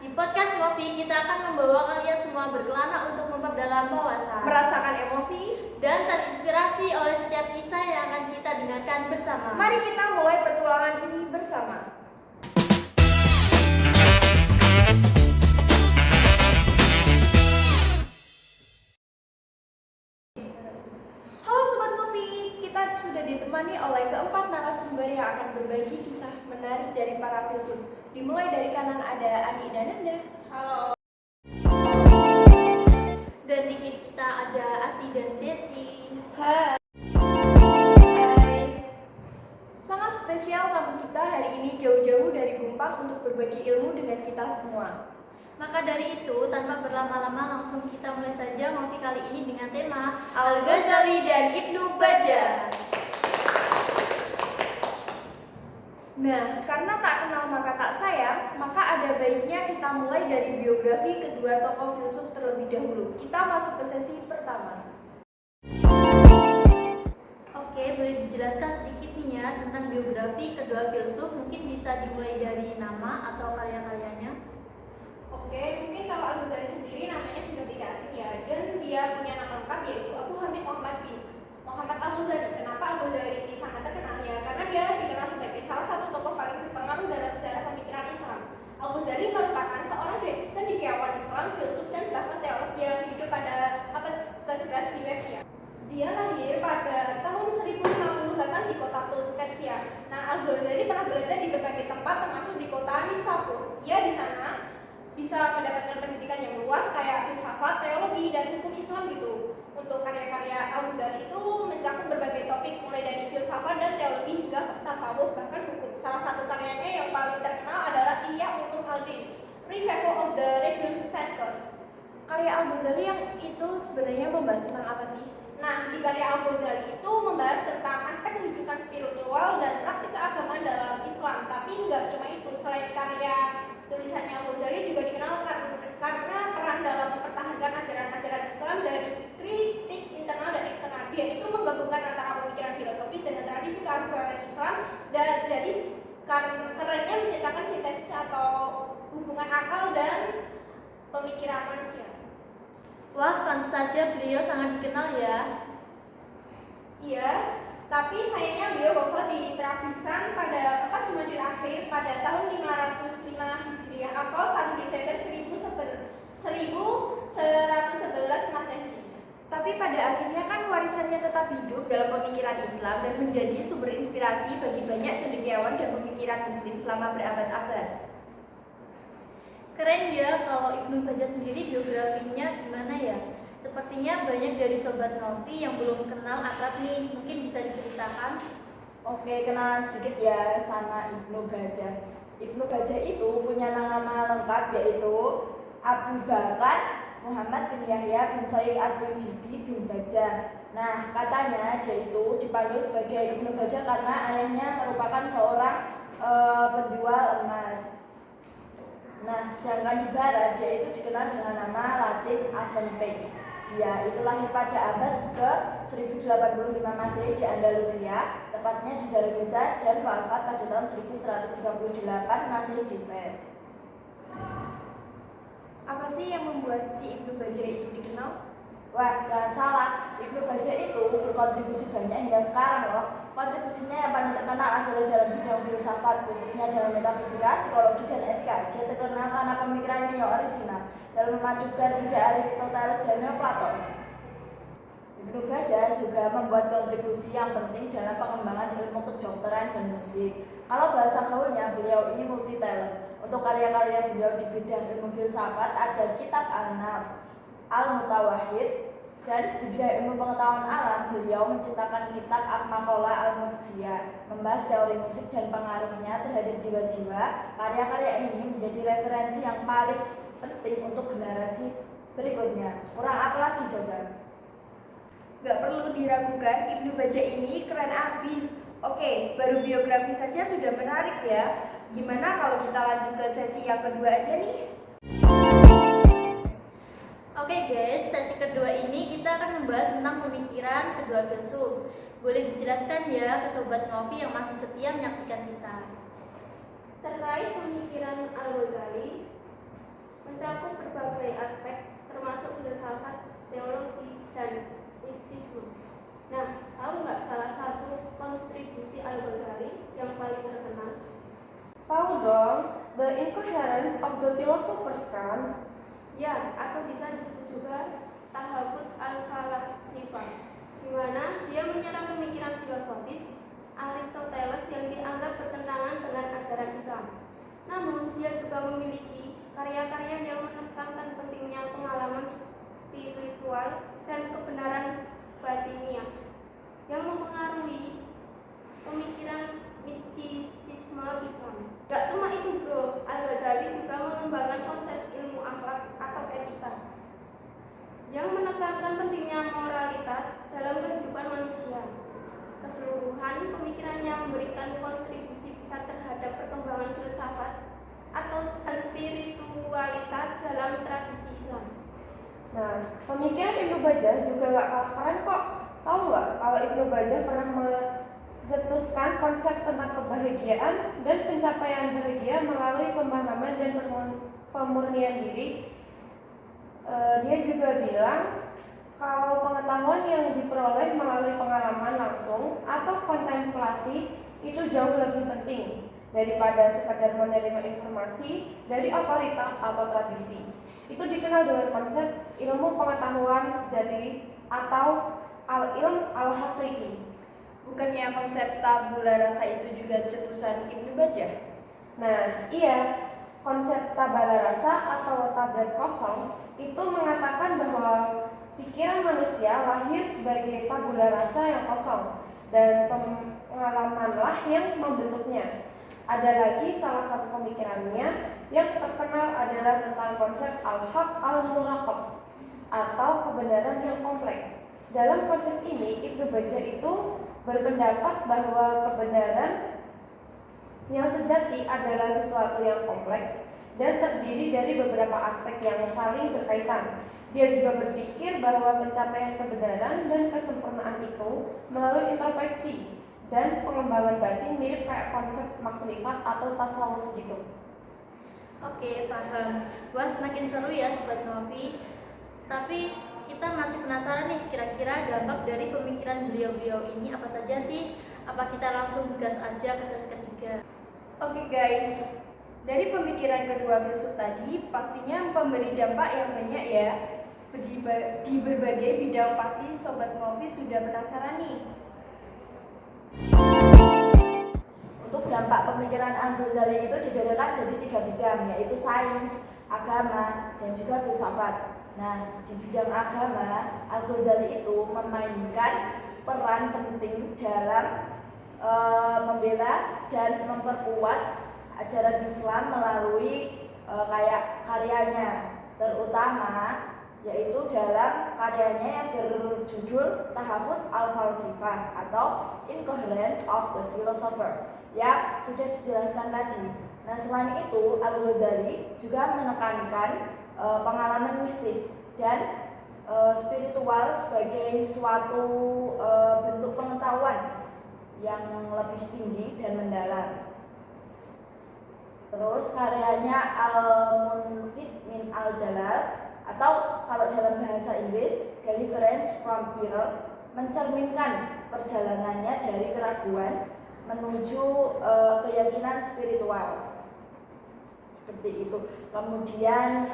Di podcast Ngopi, kita akan membawa kalian semua berkelana untuk memperdalam wawasan, merasakan emosi, dan terinspirasi oleh setiap kisah yang akan kita dengarkan bersama. Mari kita mulai petualangan ini bersama. Halo Sobat Ngopi, kita sudah ditemani oleh keempat narasumber yang akan berbagi kisah menarik dari para filsuf. Dimulai dari kanan ada Ani dan Nanda. Halo. Dan di kiri kita ada Asi dan Desi. Hai. Sangat spesial tamu kita hari ini jauh-jauh dari Gumpang untuk berbagi ilmu dengan kita semua. Maka dari itu, tanpa berlama-lama langsung kita mulai saja ngopi kali ini dengan tema Al-Ghazali dan Ibnu Bajjah. Nah, karena tak kenal maka tak sayang, maka ada baiknya kita mulai dari biografi kedua tokoh filsuf terlebih dahulu. Kita masuk ke sesi pertama. Oke, boleh dijelaskan sedikit nih ya tentang biografi kedua filsuf. Mungkin bisa dimulai dari nama atau karya-karyanya. Oke, mungkin kalau Al-Ghazali sendiri namanya sudah tidak asing ya, dan dia punya nama lengkap yaitu Abu Hamid Muhammad bin Muhammad Al-Ghazali. Kenapa Al-Ghazali ini sangat terkenal ya? Karena dia dikenal sebagai salah satu tokoh paling berpengaruh dalam sejarah pemikiran Islam. Al-Ghazali merupakan seorang cendekiawan Islam, filsuf, dan bahkan teolog yang hidup pada abad ke-11 di Persia. Dia lahir pada tahun 1058 di kota Tus, Persia. Nah, Al-Ghazali pernah belajar di berbagai tempat termasuk di kota Nisapur. Ia di sana bisa mendapatkan pendidikan yang luas kayak filsafat, teologi, dan hukum Islam gitu. Untuk karya-karya Al-Ghazali itu mencakup berbagai topik mulai dari filsafat dan teologi hingga tasawuf bahkan hukum. Salah satu karyanya yang paling terkenal adalah Ihya Ulumuddin, Revival of the Recluse Sanctus. Karya Al-Ghazali yang itu sebenarnya membahas tentang apa sih? Nah, di karya Al-Ghazali itu membahas tentang aspek kehidupan spiritual dan praktik keagamaan dalam Islam. Tapi nggak cuma itu, selain karya tulisannya Al-Ghazali juga dikenal karena peran dalam mempertahankan ajaran-ajaran Islam dari kritik internal dan eksternal. Dia itu menggabungkan antara pemikiran filosofis dengan tradisi keagamaan Islam, dan jadi kerennya menciptakan sintesis atau hubungan akal dan pemikiran manusia. Wah, pantas saja beliau sangat dikenal ya. Iya, tapi sayangnya beliau wafat di Trapisan pada 4 Jumadil Akhir pada tahun 505 Hijriah atau 1 Desember 1111 Masehi. Tapi pada akhirnya kan warisannya tetap hidup dalam pemikiran Islam dan menjadi sumber inspirasi bagi banyak cendekiawan dan pemikiran muslim selama berabad-abad. Keren ya, kalau Ibnu Bajjah sendiri biografinya gimana ya? Sepertinya banyak dari Sobat Ngopi yang belum kenal akrab nih, mungkin bisa diceritakan? Oke, kenalan sedikit ya sama Ibnu Bajjah. Ibnu Bajjah itu punya nama lengkap yaitu Abu Bakar Muhammad bin Yahya bin Sa'id At-Tujibi bin Bajjah. Nah, katanya dia itu dipanggil sebagai Ibnu Bajjah karena ayahnya merupakan seorang penjual emas. Nah, sedangkan di barat dia itu dikenal dengan nama Latin Avenpes. Dia itu lahir pada abad ke-1085 Masehi di Andalusia, tepatnya di Zaragoza, dan wafat pada tahun 1138 Masehi di Fez. Apa sih yang membuat si Ibnu Bajjah itu dikenal? Wah, jangan salah, Ibnu Bajjah itu berkontribusi banyak hingga sekarang loh. Kontribusinya yang paling terkenal adalah dalam bidang filsafat, khususnya dalam metafisika, psikologi, dan etika. Dia terkenal karena pemikirannya yang orisinal dalam memadukan ide Aristoteles dan Neoplaton. Ibnu Bajjah juga membuat kontribusi yang penting dalam pengembangan ilmu kedokteran dan musik. Kalau bahasa gaulnya, beliau ini multi talent. Untuk karya-karya beliau di bidang ilmu filsafat ada kitab An-Nafs, Al-Mutawahhid, dan di bidang ilmu pengetahuan alam beliau menciptakan kitab Al-Maqalah Al-Muqsiyah, membahas teori musik dan pengaruhnya terhadap jiwa-jiwa. Karya-karya ini menjadi referensi yang paling penting untuk generasi berikutnya. Kurang apa lagi coba? Gak perlu diragukan, Ibnu Bajjah ini keren abis. Oke, baru biografi saja sudah menarik ya. Gimana kalau kita lanjut ke sesi yang kedua aja nih? Oke guys, sesi kedua ini kita akan membahas tentang pemikiran kedua filsuf. Boleh dijelaskan ya ke Sobat Ngopi yang masih setia menyaksikan kita. Terkait pemikiran Al-Ghazali, mencakup berbagai aspek termasuk filsafat, teologi, dan mistisme. Nah, tahu nggak salah satu kontribusi Al-Ghazali yang paling terkenal? Tahu dong, The Incoherence of the Philosophers kan? Ya, atau bisa disebut juga Tahafut al-Falasifah, di mana dia menyerang pemikiran filosofis Aristoteles yang dianggap bertentangan dengan ajaran Islam. Namun, dia juga memiliki karya-karya yang menekankan pentingnya pengalaman spiritual dan kebenaran batiniah yang mempengaruhi pemikiran mistisisme Islam. Gak cuma itu bro, Al-Ghazali juga mengembangkan konsep ilmu akhlak atau etika yang menekankan pentingnya moralitas dalam kehidupan manusia. Keseluruhan pemikirannya memberikan kontribusi besar terhadap perkembangan filsafat atau spiritualitas dalam tradisi Islam. Nah, pemikiran Ibnu Bajjah juga gak kalah keren kok. Tahu nggak kalau Ibnu Bajjah pernah mencetuskan konsep tentang kebahagiaan dan pencapaian bahagia melalui pemahaman dan pemurnian diri. Dia juga bilang kalau pengetahuan yang diperoleh melalui pengalaman langsung atau kontemplasi itu jauh lebih penting daripada sekadar menerima informasi dari otoritas atau tradisi. Itu dikenal dengan konsep ilmu pengetahuan sejati atau al-ilm al-haqiqi. Bukannya konsep tabula rasa itu juga cetusan Ibnu Bajjah? Nah, iya, konsep tabula rasa atau tablet kosong itu mengatakan bahwa pikiran manusia lahir sebagai tabula rasa yang kosong dan pengalamanlah yang membentuknya. Ada lagi salah satu pemikirannya yang terkenal adalah tentang konsep al-haq al-muraqab atau kebenaran yang kompleks. Dalam konsep ini, Ibnu Bajjah itu berpendapat bahwa kebenaran yang sejati adalah sesuatu yang kompleks dan terdiri dari beberapa aspek yang saling berkaitan. Dia juga berpikir bahwa pencapaian kebenaran dan kesempurnaan itu melalui introspeksi dan pengembangan batin mirip kayak konsep makrifat atau tasawuf gitu. Oke, paham. Wah, semakin seru ya Sobat Novi. Tapi kita masih penasaran nih, kira-kira dampak dari pemikiran beliau-beliau ini apa saja sih? Apa kita langsung gas aja ke sesi ketiga? Oke guys, dari pemikiran kedua filsuf tadi pastinya memberi dampak yang banyak ya. Di berbagai bidang pasti Sobat Ngopi sudah penasaran nih. Untuk dampak pemikiran Al-Ghazali itu dibedakan jadi 3 bidang, yaitu sains, agama, dan juga filsafat. Nah, di bidang agama, Al-Ghazali itu memainkan peran penting dalam membela dan memperkuat ajaran Islam melalui kayak karyanya, terutama yaitu dalam karyanya yang berjudul Tahafut al-Falsifah atau Incoherence of the Philosopher yang sudah dijelaskan tadi. Nah, selain itu Al-Ghazali juga menekankan pengalaman mistis dan spiritual sebagai suatu bentuk pengetahuan yang lebih tinggi dan mendalam. Terus karyanya Al-Munqidh min Al-Jalal atau kalau dalam bahasa Inggris Deliverance from Error mencerminkan perjalanannya dari keraguan menuju keyakinan spiritual. Seperti itu. Kemudian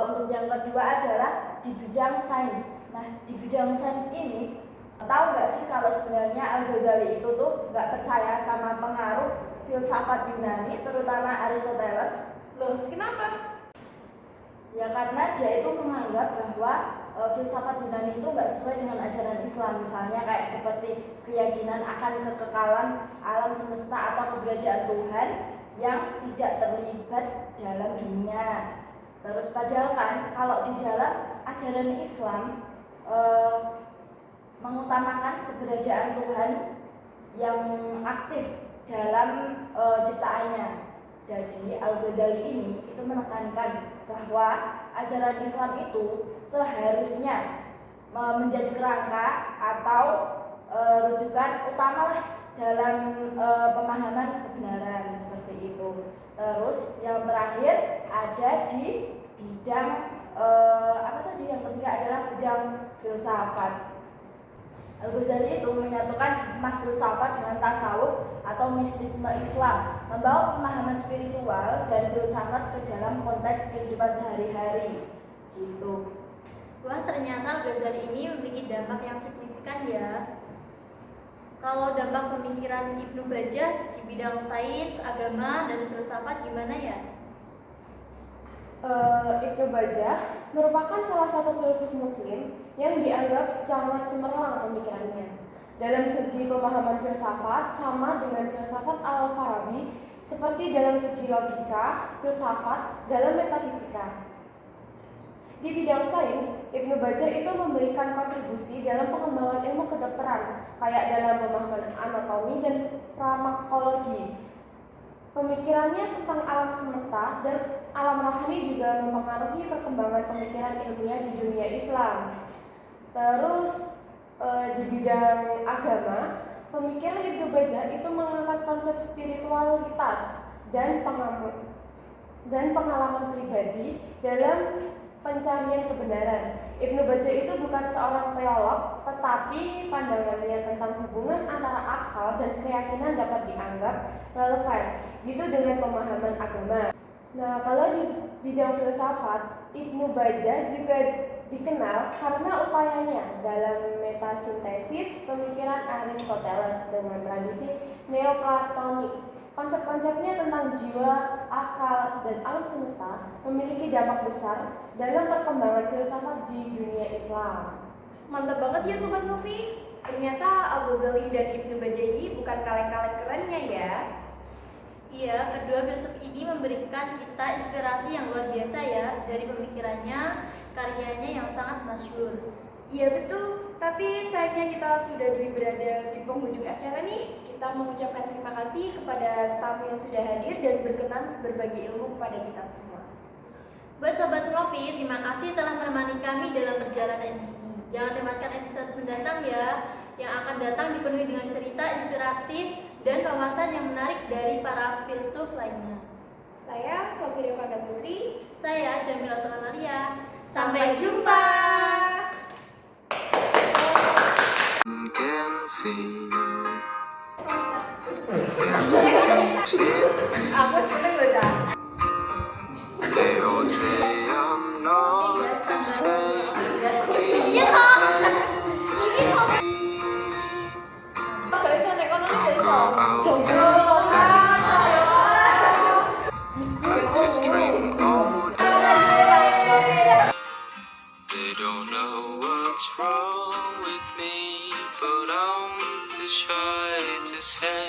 untuk yang kedua adalah di bidang sains. Nah, di bidang sains ini tahu nggak sih kalau sebenarnya Al-Ghazali itu tuh nggak percaya sama pengaruh filsafat Yunani, terutama Aristoteles. Loh, kenapa? Ya karena dia itu menganggap bahwa filsafat Yunani itu nggak sesuai dengan ajaran Islam. Misalnya kayak seperti keyakinan akan kekekalan alam semesta atau keberadaan Tuhan yang tidak terlibat dalam dunia. Terus padahal kan kalau di dalam ajaran Islam mengutamakan keberadaan Tuhan yang aktif dalam ciptaannya. Jadi Al-Ghazali ini itu menekankan bahwa ajaran Islam itu seharusnya menjadi kerangka atau rujukan utama dalam pemahaman kebenaran seperti itu. Terus yang terakhir ada di bidang yang ketiga adalah bidang filsafat. Al-Ghazali itu menyatukan hikmah filsafat dengan tasawuf atau mistisme Islam, membawa pemahaman spiritual dan filsafat ke dalam konteks kehidupan sehari-hari. Gitu. Wah, ternyata Al-Ghazali ini memiliki dampak yang signifikan ya. Kalau dampak pemikiran Ibnu Bajjah di bidang sains, agama, dan filsafat gimana ya? Ibnu Bajjah merupakan salah satu filsuf muslim yang dianggap sangat cemerlang pemikirannya. Dalam segi pemahaman filsafat sama dengan filsafat Al-Farabi, seperti dalam segi logika, filsafat, dalam metafisika. Di bidang sains, Ibnu Bajjah itu memberikan kontribusi dalam pengembangan ilmu kedokteran, kayak dalam pemahaman anatomi dan farmakologi. Pemikirannya tentang alam semesta dan alam rohani juga mempengaruhi perkembangan pemikiran ilmiah di dunia Islam. Terus di bidang agama, pemikiran Ibnu Bajjah itu mengangkat konsep spiritualitas dan pengalaman pribadi dalam pencarian kebenaran. Ibnu Bajjah itu bukan seorang teolog, tetapi pandangannya tentang hubungan antara akal dan keyakinan dapat dianggap relevan, gitu dengan pemahaman agama. Nah, kalau di bidang filsafat, Ibnu Bajjah juga dikenal karena upayanya dalam metasintesis pemikiran Aristoteles dengan tradisi Neoplatonik. Konsep-konsepnya tentang jiwa, akal, dan alam semesta memiliki dampak besar dalam perkembangan filsafat di dunia Islam. Mantap banget ya Sobat Novi. Ternyata Al-Ghazali dan Ibnu Bajjah ini bukan kaleng-kaleng kerennya ya. Iya, kedua filsuf ini memberikan kita inspirasi yang luar biasa ya dari pemikirannya, karyanya yang sangat masyhur. Iya betul, tapi sayangnya kita sudah berada di penghujung acara nih. Kita mengucapkan terima kasih kepada tamu yang sudah hadir dan berkenan berbagi ilmu kepada kita semua. Buat Sobat Novi, terima kasih telah menemani kami dalam perjalanan ini. Jangan lewatkan episode mendatang ya, yang akan datang dipenuhi dengan cerita inspiratif dan wawasan yang menarik dari para filsuf lainnya. Saya Sofi Revanda Putri. Saya Jamila Amalia. Sampai jumpa. Can see there's a change in me. Aku seneng loh, Kak. They all say I'm not the same. Keep Iya, Kak. me. Gak bisa ekonomi gak bisa. I just dream all day. They don't know what's wrong with me, but I'm too shy to say.